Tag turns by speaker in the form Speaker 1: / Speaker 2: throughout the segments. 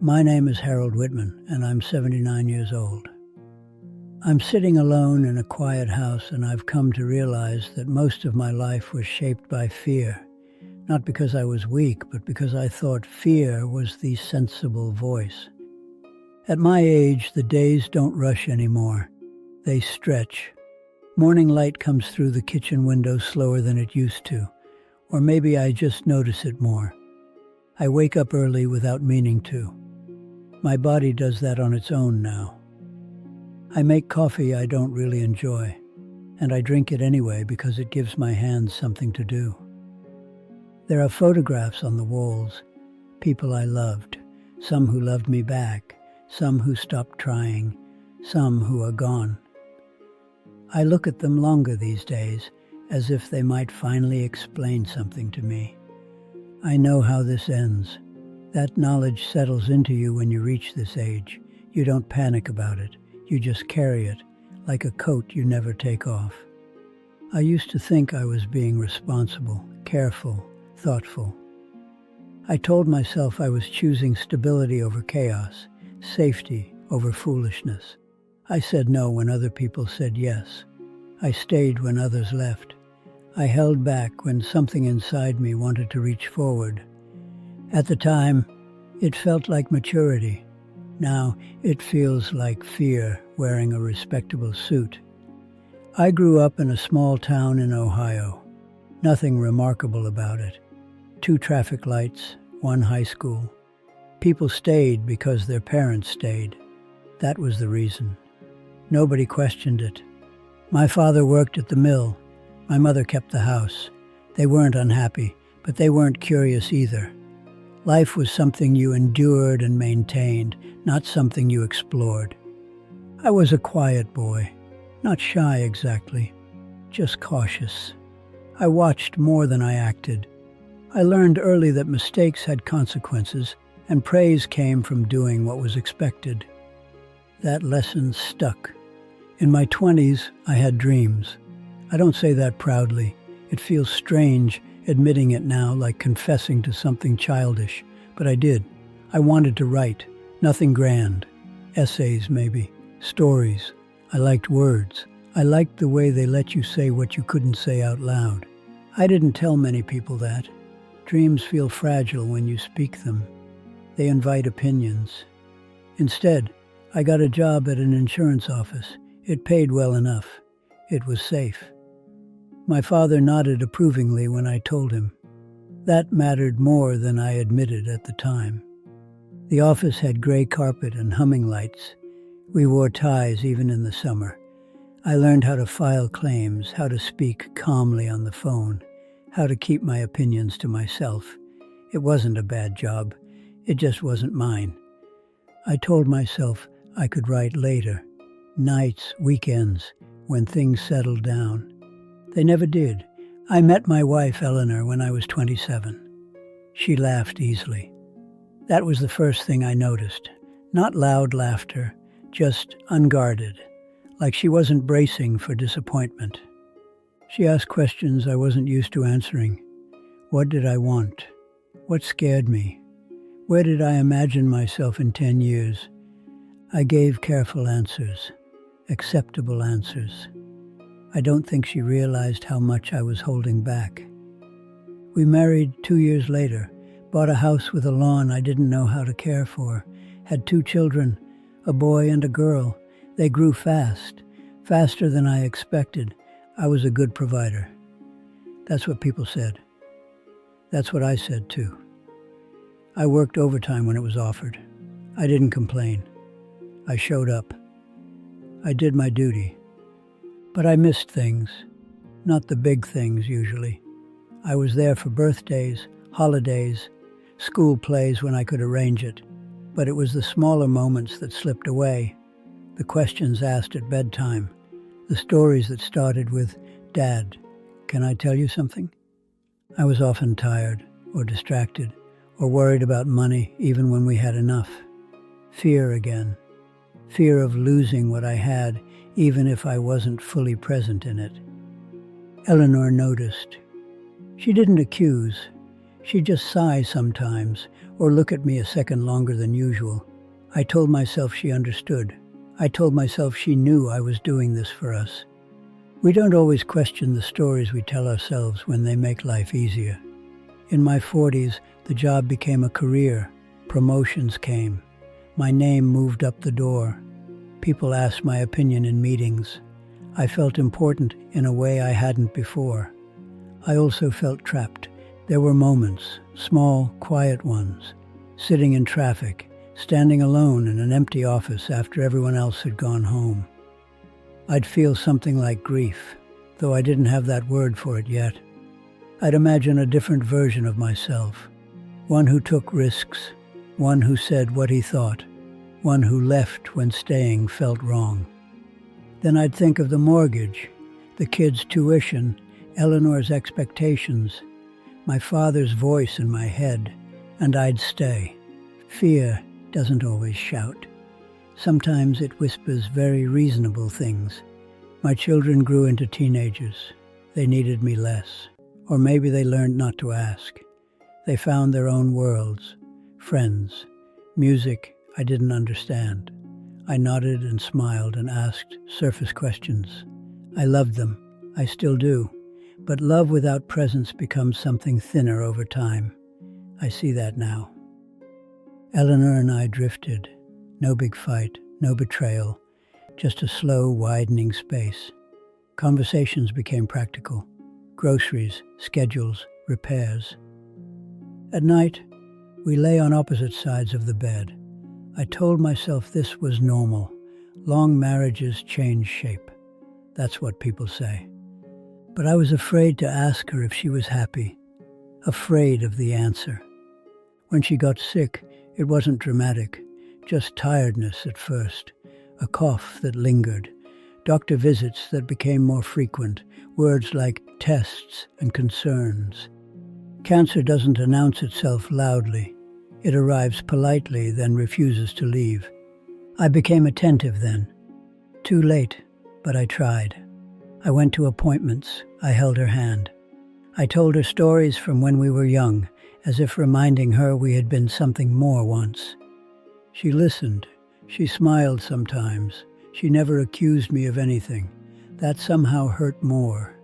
Speaker 1: My name is Harold Whitman, and I'm 79 years old. I'm sitting alone in a quiet house, and I've come to realize that most of my life was shaped by fear. Not because I was weak, but because I thought fear was the sensible voice. At my age, the days don't rush anymore. They stretch. Morning light comes through the kitchen window slower than it used to, or maybe I just notice it more. I wake up early without meaning to. My body does that on its own now. I make coffee I don't really enjoy, and I drink it anyway because it gives my hands something to do. There are photographs on the walls, people I loved, some who loved me back, some who stopped trying, some who are gone. I look at them longer these days, as if they might finally explain something to me. I know how this ends. That knowledge settles into you when you reach this age. You don't panic about it. You just carry it, like a coat you never take off. I used to think I was being responsible, careful, thoughtful. I told myself I was choosing stability over chaos, safety over foolishness. I said no when other people said yes. I stayed when others left. I held back when something inside me wanted to reach forward. At the time, it felt like maturity. Now, it feels like fear wearing a respectable suit. I grew up in a small town in Ohio. Nothing remarkable about it. 2 traffic lights, 1 high school. People stayed because their parents stayed. That was the reason. Nobody questioned it. My father worked at the mill. My mother kept the house. They weren't unhappy, but they weren't curious either. Life was something you endured and maintained, not something you explored. I was a quiet boy, not shy exactly, just cautious. I watched more than I acted. I learned early that mistakes had consequences, and praise came from doing what was expected. That lesson stuck. In my 20s, I had dreams. I don't say that proudly. It feels strange admitting it now, like confessing to something childish. But I did. I wanted to write. Nothing grand. Essays, maybe. Stories. I liked words. I liked the way they let you say what you couldn't say out loud. I didn't tell many people that. Dreams feel fragile when you speak them. They invite opinions. Instead, I got a job at an insurance office. It paid well enough. It was safe. My father nodded approvingly when I told him. That mattered more than I admitted at the time. The office had gray carpet and humming lights. We wore ties even in the summer. I learned how to file claims, how to speak calmly on the phone, how to keep my opinions to myself. It wasn't a bad job. It just wasn't mine. I told myself I could write later, nights, weekends, when things settled down. They never did. I met my wife, Eleanor, when I was 27. She laughed easily. That was the first thing I noticed. Not loud laughter, just unguarded, like she wasn't bracing for disappointment. She asked questions I wasn't used to answering. What did I want? What scared me? Where did I imagine myself in 10 years? I gave careful answers, acceptable answers. I don't think she realized how much I was holding back. We married 2 years later, bought a house with a lawn I didn't know how to care for, had 2 children, a boy and a girl. They grew fast, faster than I expected. I was a good provider. That's what people said. That's what I said too. I worked overtime when it was offered. I didn't complain. I showed up. I did my duty. But I missed things, not the big things usually. I was there for birthdays, holidays, school plays when I could arrange it. But it was the smaller moments that slipped away, the questions asked at bedtime, the stories that started with, "Dad, can I tell you something?" I was often tired or distracted or worried about money even when we had enough. Fear again. Fear of losing what I had even if I wasn't fully present in it. Eleanor noticed. She didn't accuse. She'd just sigh sometimes, or look at me a second longer than usual. I told myself she understood. I told myself she knew I was doing this for us. We don't always question the stories we tell ourselves when they make life easier. In my 40s, the job became a career. Promotions came. My name moved up the door. People asked my opinion in meetings. I felt important in a way I hadn't before. I also felt trapped. There were moments, small, quiet ones, sitting in traffic, standing alone in an empty office after everyone else had gone home. I'd feel something like grief, though I didn't have that word for it yet. I'd imagine a different version of myself, one who took risks, one who said what he thought, one who left when staying felt wrong. Then I'd think of the mortgage, the kids' tuition, Eleanor's expectations, my father's voice in my head, and I'd stay. Fear doesn't always shout. Sometimes it whispers very reasonable things. My children grew into teenagers. They needed me less. Or maybe they learned not to ask. They found their own worlds, friends, music I didn't understand. I nodded and smiled and asked surface questions. I loved them. I still do. But love without presence becomes something thinner over time. I see that now. Eleanor and I drifted. No big fight, no betrayal, just a slow, widening space. Conversations became practical. Groceries, schedules, repairs. At night, we lay on opposite sides of the bed. I told myself this was normal. Long marriages change shape. That's what people say. But I was afraid to ask her if she was happy. Afraid of the answer. When she got sick, it wasn't dramatic. Just tiredness at first, a cough that lingered, doctor visits that became more frequent, words like tests and concerns. Cancer doesn't announce itself loudly. It arrives politely, then refuses to leave. I became attentive then. Too late, but I tried. I went to appointments. I held her hand. I told her stories from when we were young, as if reminding her we had been something more once. She listened. She smiled sometimes. She never accused me of anything. That somehow hurt more.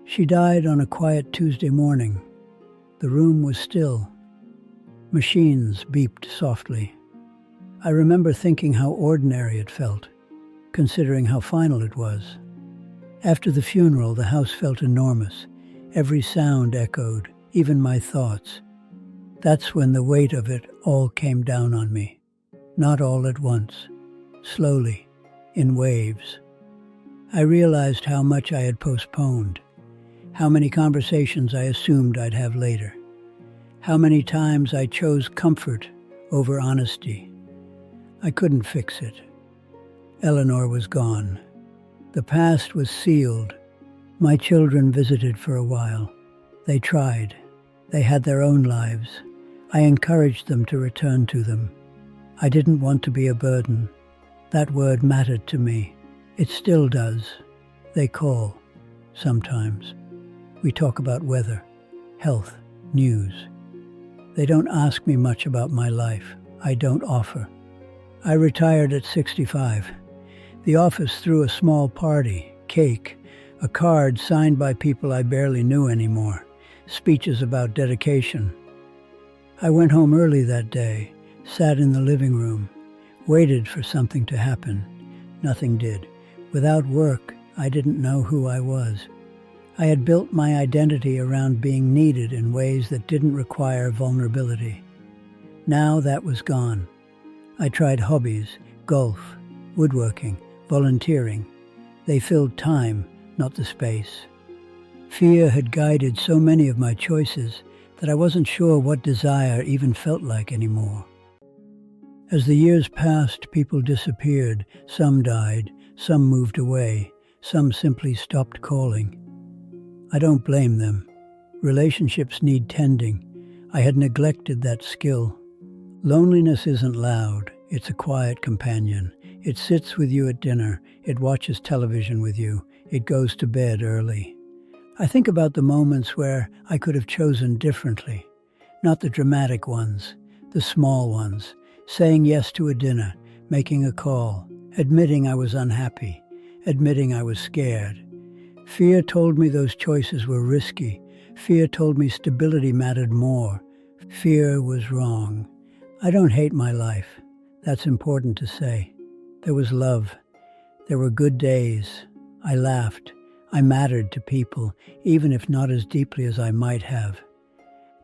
Speaker 1: She died on a quiet Tuesday morning. The room was still. Machines beeped softly. I remember thinking how ordinary it felt, considering how final it was. After the funeral, the house felt enormous. Every sound echoed, even my thoughts. That's when the weight of it all came down on me. Not all at once, slowly, in waves. I realized how much I had postponed, how many conversations I assumed I'd have later, how many times I chose comfort over honesty. I couldn't fix it. Eleanor was gone. The past was sealed. My children visited for a while. They tried. They had their own lives. I encouraged them to return to them. I didn't want to be a burden. That word mattered to me. It still does. They call, sometimes. We talk about weather, health, news. They don't ask me much about my life. I don't offer. I retired at 65. The office threw a small party, cake, a card signed by people I barely knew anymore, speeches about dedication. I went home early that day, sat in the living room, waited for something to happen. Nothing did. Without work, I didn't know who I was. I had built my identity around being needed in ways that didn't require vulnerability. Now that was gone. I tried hobbies, golf, woodworking, volunteering. They filled time, not the space. Fear had guided so many of my choices that I wasn't sure what desire even felt like anymore. As the years passed, people disappeared. Some died, some moved away, some simply stopped calling. I don't blame them. Relationships need tending. I had neglected that skill. Loneliness isn't loud. It's a quiet companion. It sits with you at dinner. It watches television with you. It goes to bed early. I think about the moments where I could have chosen differently. Not the dramatic ones. The small ones, saying yes to a dinner, making a call, admitting I was unhappy, admitting I was scared. Fear told me those choices were risky. Fear told me stability mattered more. Fear was wrong. I don't hate my life. That's important to say. There was love. There were good days. I laughed. I mattered to people, even if not as deeply as I might have.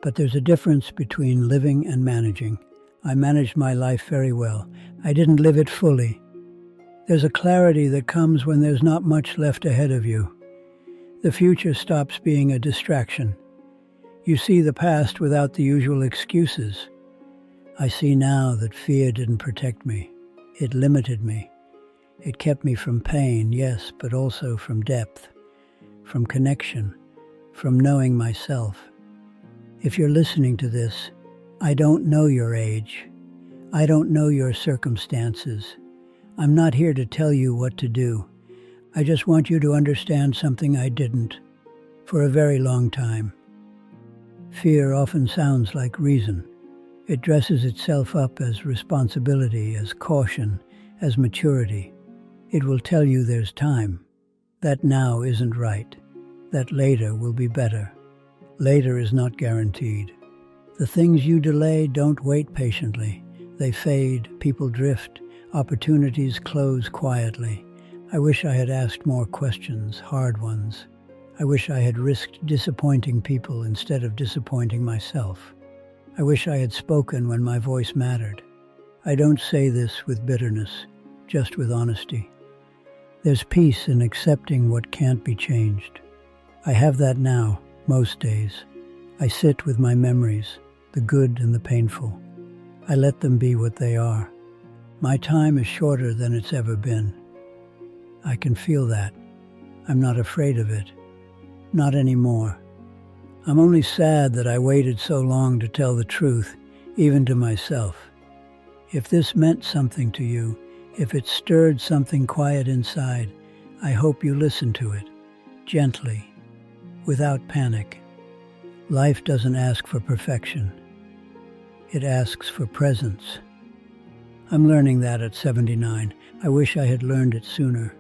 Speaker 1: But there's a difference between living and managing. I managed my life very well. I didn't live it fully. There's a clarity that comes when there's not much left ahead of you. The future stops being a distraction. You see the past without the usual excuses. I see now that fear didn't protect me. It limited me. It kept me from pain, yes, but also from depth, from connection, from knowing myself. If you're listening to this, I don't know your age. I don't know your circumstances. I'm not here to tell you what to do. I just want you to understand something I didn't for a very long time. Fear often sounds like reason. It dresses itself up as responsibility, as caution, as maturity. It will tell you there's time, that now isn't right, that later will be better. Later is not guaranteed. The things you delay don't wait patiently. They fade, people drift, opportunities close quietly. I wish I had asked more questions, hard ones. I wish I had risked disappointing people instead of disappointing myself. I wish I had spoken when my voice mattered. I don't say this with bitterness, just with honesty. There's peace in accepting what can't be changed. I have that now, most days. I sit with my memories, the good and the painful. I let them be what they are. My time is shorter than it's ever been. I can feel that. I'm not afraid of it. Not anymore. I'm only sad that I waited so long to tell the truth, even to myself. If this meant something to you, if it stirred something quiet inside, I hope you listen to it, gently, without panic. Life doesn't ask for perfection. It asks for presence. I'm learning that at 79. I wish I had learned it sooner.